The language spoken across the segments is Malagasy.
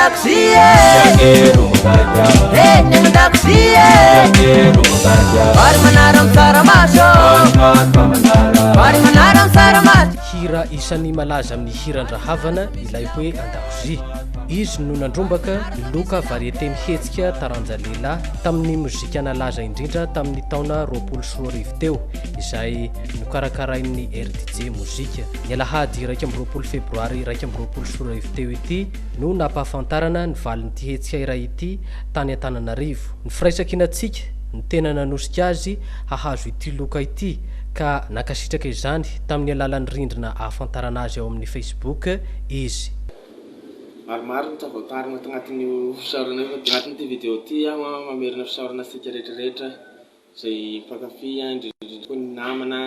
Nendaxie Nendaxie Bari manaram saramaso Bari manaram saramaso Hira isan'ny malaza amin'ny hiran-drahavana ilay hoe andakozia. Izy no nandrombaka loka variété mihetsika taranja lehilahy tamin'ny mozika nalaza indrindra tamin'ny taona 20 teo, izay nokarakarain'ny RDJ mozika. Ny alahady 1 febroary 20 teo ity no nampahafantarana ny valin'ity hetsika iray ity tany Antananarivo. Ny firaisankinatsika ny tena nanosika azy hahazo ity loka ity ka nakasitraka izany tamin'ny alalan'ny rindrina ahafantarana azy ao amin'ny Facebook izy. Maromaro ny tavatarina tagnatin'io fisaorana io agnatin'ity vidéo ty aho mamerina fisaorana asika rehetrarehetra izay mpankafy indrindrindrindra koa ny namana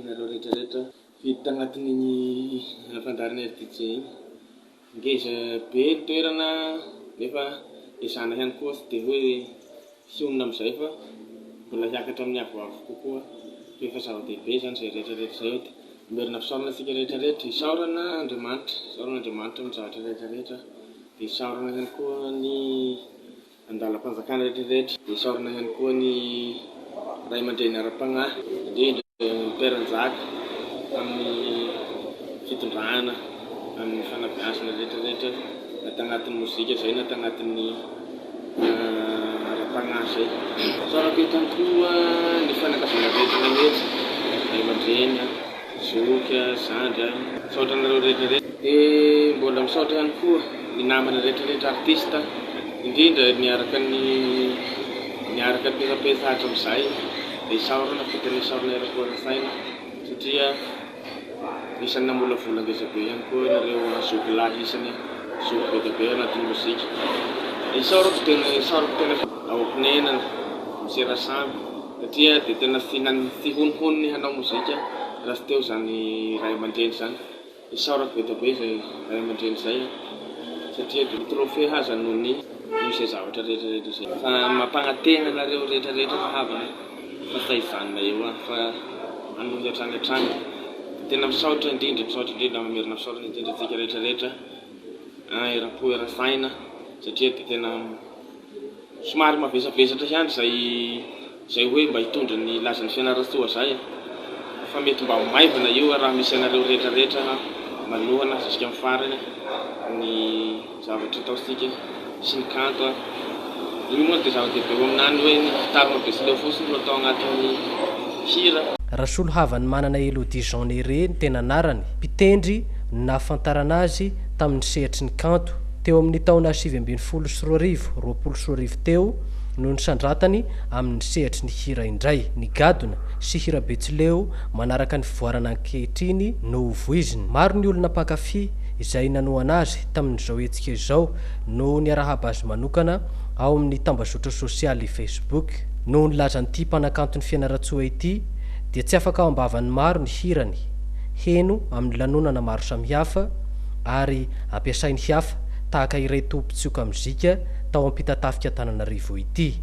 nareo rehetrarehetra vidy tagnatin'igny fandarana RDJ igny. Ngeza be ny toerana nefa izana ihany koa tsy dia hoe sionona amin'izay fa mbola hiakatra amin'ny avoavo kokoa efa zava-dehibe zany izay rehetrarehetra izay dia mamerina fisaorana asika rehetrarehetra isaorana Andriamanitra amin'ny zavatra rehetrarehetra dia isaorana ihany koa ny andalam-panjakana rehetrarehetra dia isaorana ihany koa ny ray aman-dreny ara-pagnahy indrindra mperanjaka amin'ny fitondrana amin'ny fanabeazana rehetrarehetra na tagnatin'ny mozika izay na tagnatin'ny ara-pagnahy izay. Isaorako eto ihany koa ny fianakaviana rehetrarehetra ray aman-dreny zoky zandry misaotra anareo rehetrarehetra dia mbola misaotra ihany koa ny namana rehetrarehetra artista indrindra niaraka pesapesahatra amin'izay dia isaorana fitany isaorana erakoarasaina satria isany namolavola ngezabe ihany koa nareo zoky lahy isany zoky be dia be anatin'ny mozika. Isaorako tena aokinenana miserasamby satria dia tena tsy honihoniny hanao mozika raha tsy teo zany ray aman-dreny zany. Isaorako be dia be izay ray aman-dreny izay satria dia trophée haza noho ny izay zavatra rehetrarehetra izay fa mampagnantena nareo rehetrarehetra fahavana fa tsy izanona eo fa anohy hatrany. Tena misaotra indrindra mamerina misaorana indrindra tsika rehetrarehetra era-po era-saina satria dia tena somary mavesavesatra ihany izay hoe mba hitondra ny lazan'ny fianarantsoa zay fa mety mba maivana io raha misy anareo rehetrarehetra malohana jusqu'à amin'ny farany ny zavatra ataosika sy ny kanto io moa dia zava-dehibe eo aminany hoe ny gitara mabesyleo fotsiny no atao agnatin'ny hira. Rasolo Havany manana Elodie Jeanéré ny tena anarany, mpitendry nahafantarana azy tamin'ny sehatry ny kanto teo amin'ny taona 20 teo no nisandratany amin'ny sehatry ny hira indray, ny gadona sy hira betsileo manaraka ny fivoarana ankehitriny no voiziny. Maro ny olona mpankafy izay nanoana azy tamin'izao hetsika izao no niarahaba azy manokana ao amin'ny tambazotra sosialy Facebook. No nilazan'ity mpanakanto ny Fianaratsoa ity dia tsy afaka ao ambavany maro ny hirany, heno amin'ny lanonana maro samihafa ary ampiasainy hafa tahaka ireto mpitsioka mozika tao ampitatafika Antananarivo ity.